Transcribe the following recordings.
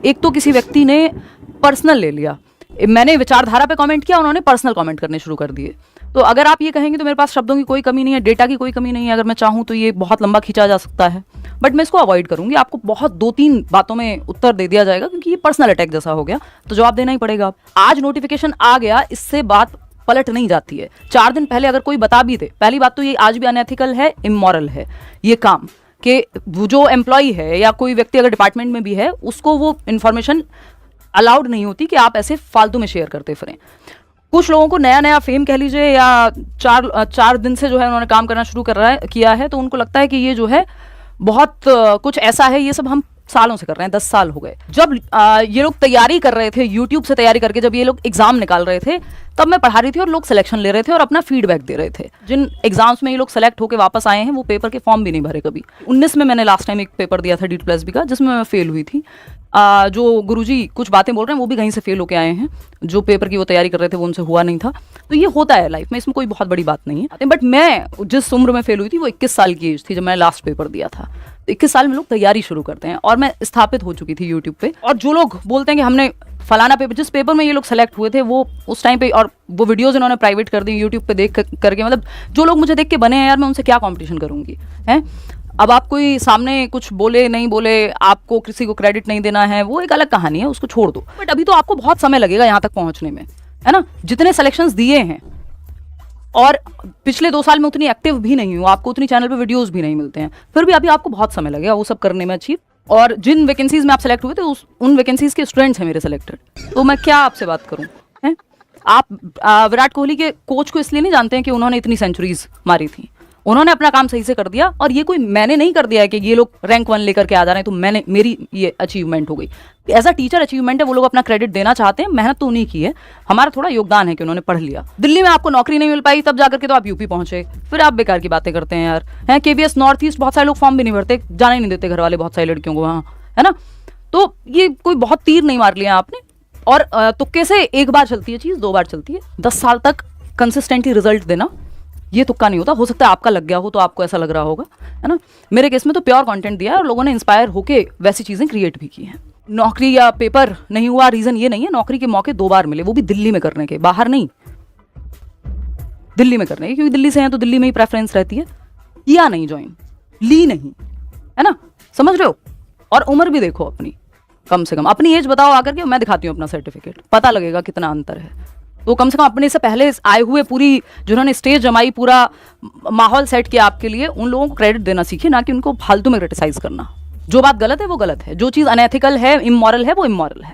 एक तो किसी व्यक्ति ने पर्सनल ले लिया, मैंने विचारधारा पे कमेंट किया, उन्होंने पर्सनल कमेंट करने शुरू कर दिए। तो अगर आप ये कहेंगे तो मेरे पास शब्दों की कोई कमी नहीं है, डेटा की कोई कमी नहीं है, अगर मैं चाहूँ तो ये बहुत लंबा खींचा जा सकता है, बट मैं इसको अवॉइड करूंगी। आपको बहुत 2-3 बातों में उत्तर दे दिया जाएगा क्योंकि ये पर्सनल अटैक जैसा हो गया, तो जवाब देना ही पड़ेगा। आज नोटिफिकेशन आ गया, इससे बात पलट नहीं जाती है। 4 दिन पहले अगर कोई बता भी दे, पहली बात तो ये आज भी अनएथिकल है, इमोरल है ये काम, कि जो एम्प्लॉय है या कोई व्यक्ति अगर डिपार्टमेंट में भी है उसको वो इन्फॉर्मेशन अलाउड नहीं होती कि आप ऐसे फालतू में शेयर करते फिरें। कुछ लोगों को नया नया फेम कह लीजिए या 4 दिन से जो है उन्होंने काम करना शुरू किया है, तो उनको लगता है कि ये जो है बहुत कुछ ऐसा है, ये सब हम सालों से कर रहे हैं, 10 साल हो गए। जब ये लोग तैयारी कर रहे थे, यूट्यूब से तैयारी करके जब ये लोग एग्जाम निकाल रहे थे, तब मैं पढ़ा रही थी और लोग सिलेक्शन ले रहे थे और अपना फीडबैक दे रहे थे। जिन एग्जाम्स में ये लोग सेलेक्ट होकर वापस आए हैं वो पेपर के फॉर्म भी नहीं भरे कभी। 19 में मैंने लास्ट टाइम एक पेपर दिया था DSSB का, जिसमें मैं फेल हुई थी। जो गुरुजी कुछ बातें बोल रहे हैं वो भी कहीं से फेल होके आए हैं, जो पेपर की वो तैयारी कर रहे थे वो उनसे हुआ नहीं था। तो ये होता है लाइफ में, इसमें कोई बहुत बड़ी बात नहीं है। बट मैं जिस उम्र में फेल हुई थी वो 21 साल की एज थी जब मैंने लास्ट पेपर दिया था। 21 साल में लोग तैयारी शुरू करते हैं और मैं स्थापित हो चुकी थी यूट्यूब पे। और जो लोग बोलते हैं कि हमने फलाना पेपर, जिस पेपर में ये लोग सेलेक्ट हुए थे वो उस टाइम पे, और वो वीडियोस इन्होंने प्राइवेट कर दी यूट्यूब पे देख करके, मतलब जो लोग मुझे देख के बने हैं यार, मैं उनसे क्या कॉम्पिटिशन करूंगी हैं। अब आप कोई सामने कुछ बोले नहीं बोले, आपको किसी को क्रेडिट नहीं देना है, वो एक अलग कहानी है, उसको छोड़ दो। बट अभी तो आपको बहुत समय लगेगा यहाँ तक पहुंचने में, है ना। जितने सिलेक्शंस दिए हैं और पिछले 2 साल में उतनी एक्टिव भी नहीं हूँ, आपको उतनी चैनल पे वीडियोस भी नहीं मिलते हैं, फिर भी अभी आपको बहुत समय लगेगा वो सब करने में अचीव। और जिन वैकेंसीज में आप सेलेक्ट हुए थे उन वैकेंसीज के स्टूडेंट्स हैं मेरे सेलेक्टेड, तो मैं क्या आपसे बात करूँ हैं। आप विराट कोहली के कोच को इसलिए नहीं जानते हैं कि उन्होंने इतनी सेंचुरीज मारी थी, उन्होंने अपना काम सही से कर दिया। और ये कोई मैंने नहीं कर दिया है कि ये लोग रैंक 1 लेकर के आ जा रहे हैं तो मेरी ये अचीवमेंट हो गई। एज अ टीचर अचीवमेंट है, वो लोग अपना क्रेडिट देना चाहते हैं, मेहनत तो उन्हीं की है, हमारा थोड़ा योगदान है कि उन्होंने पढ़ लिया। दिल्ली में आपको नौकरी नहीं मिल पाई, तब जाकर के तो आप यूपी पहुंचे, फिर आप बेकार की बातें करते हैं यार। हैं KVS नॉर्थ ईस्ट बहुत सारे लोग फॉर्म भी नहीं भरते, जाने ही नहीं देते घर वाले बहुत सारी लड़कियों को वहाँ, है ना। तो ये कोई बहुत तीर नहीं मार लिया आपने। और तुक्के से एक बार चलती है चीज़, 2 बार चलती है, 10 साल तक कंसिस्टेंटली रिजल्ट देना ये तुक्का नहीं होता। हो सकता है आपका लग गया हो तो आपको ऐसा लग रहा होगा, है ना। मेरे केस में तो प्योर कंटेंट दिया है और लोगों ने इंस्पायर होके वैसी चीज़ें क्रिएट भी की हैं। नौकरी या पेपर नहीं हुआ, रीज़न ये नहीं है, नौकरी के मौके 2 बार मिले, वो भी दिल्ली में करने के, बाहर नहीं, दिल्ली में करने के, क्योंकि दिल्ली से हैं तो दिल्ली में ही प्रेफरेंस रहती है। किया नहीं ज्वाइन, ली नहीं, है ना, समझ रहे हो। और उम्र भी देखो अपनी, कम से कम अपनी एज बताओ आकर के, मैं दिखाती हूँ अपना सर्टिफिकेट, पता लगेगा कितना अंतर है। तो कम से कम अपने से पहले आए हुए, पूरी जिन्होंने स्टेज जमाई, पूरा माहौल सेट किया आपके लिए, उन लोगों को क्रेडिट देना सीखिए, ना कि उनको फालतू में क्रिटिसाइज करना। जो बात गलत है वो गलत है, जो चीज़ अनएथिकल है, इमोरल है, वो इमोरल है,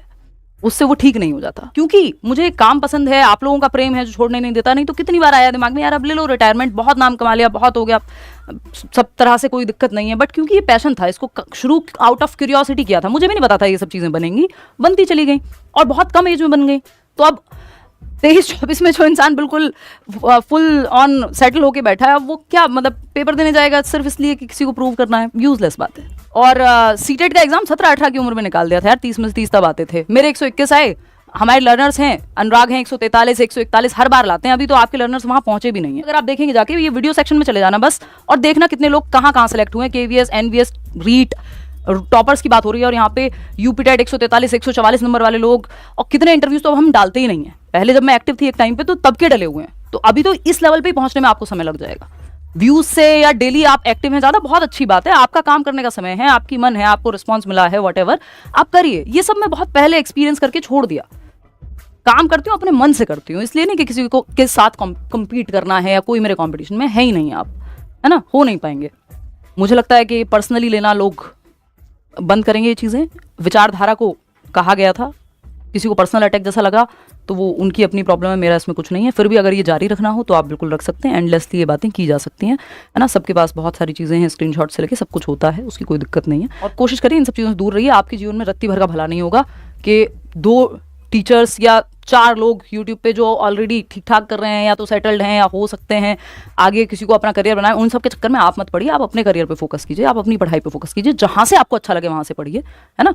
उससे वो ठीक नहीं हो जाता। क्योंकि मुझे काम पसंद है, आप लोगों का प्रेम है जो छोड़ने नहीं देता। नहीं तो कितनी बार आया दिमाग में यार अब ले लो रिटायरमेंट, बहुत नाम कमा लिया, बहुत हो गया, सब तरह से कोई दिक्कत नहीं है। बट क्योंकि ये पैशन था, इसको शुरू आउट ऑफ क्यूरियोसिटी किया था, मुझे भी नहीं पता था ये सब चीज़ें बनेंगी, बनती चली गई और बहुत कम एज में बन गई। तो अब 23-24 में जो इंसान बिल्कुल फुल ऑन सेटल होके बैठा है, अब वो क्या मतलब पेपर देने जाएगा सिर्फ इसलिए कि किसी को प्रूव करना है, यूजलेस बात है। और सीटेट का एग्जाम 17-18 की उम्र में निकाल दिया था यार, 30 में से 30 तब आते थे, मेरे 121 आए। हमारे लर्नर्स हैं, अनुराग हैं 143, 141 हर बार लाते हैं, अभी तो आपके लर्नर्स वहाँ पहुंचे भी नहीं है। अगर आप देखेंगे जाके, ये वीडियो सेक्शन में चले जाना बस, और देखना कितने लोग कहाँ सेलेक्ट हुए हैं, KVS, NVS, रीट, टॉपर्स की बात हो रही है। और यहाँ पे यूपीटेट 143, 144 नंबर वाले लोग, और कितने इंटरव्यूज तो अब हम डालते ही नहीं है। पहले जब मैं एक्टिव थी एक टाइम पे तो तब के डले हुए हैं, तो अभी तो इस लेवल पे पहुंचने में आपको समय लग जाएगा। व्यूज से या डेली आप एक्टिव हैं ज़्यादा, बहुत अच्छी बात है, आपका काम करने का समय है, आपकी मन है, आपको रिस्पॉन्स मिला है, व्हाटएवर आप करिए। ये सब मैं बहुत पहले एक्सपीरियंस करके छोड़ दिया। काम करती हूँ अपने मन से करती हूँ, इसलिए नहीं कि किसी को के साथ कम्पीट करना है या कोई मेरे कॉम्पिटिशन में है ही नहीं आप, है ना, हो नहीं पाएंगे। मुझे लगता है कि पर्सनली लेना लोग बंद करेंगे ये चीज़ें। विचारधारा को कहा गया था, किसी को पर्सनल अटैक जैसा लगा तो वो उनकी अपनी प्रॉब्लम है, मेरा इसमें कुछ नहीं है। फिर भी अगर ये जारी रखना हो तो आप बिल्कुल रख सकते हैं, एंडलेसली ये बातें की जा सकती हैं, है ना। सबके पास बहुत सारी चीज़ें हैं, स्क्रीनशॉट से लेके सब कुछ होता है, उसकी कोई दिक्कत नहीं है। और कोशिश करिए इन सब चीज़ों से दूर रहिए। आपके जीवन में रत्ती भर का भला नहीं होगा कि 2 टीचर्स या 4 लोग यूट्यूब पे जो ऑलरेडी ठीक ठाक कर रहे हैं, या तो सेटल्ड हैं या हो सकते हैं आगे किसी को अपना करियर बनाए, उन सब के चक्कर में आप मत पड़िए। आप अपने करियर पे फोकस कीजिए, आप अपनी पढ़ाई पे फोकस कीजिए, जहाँ से आपको अच्छा लगे वहाँ से पढ़िए, है ना।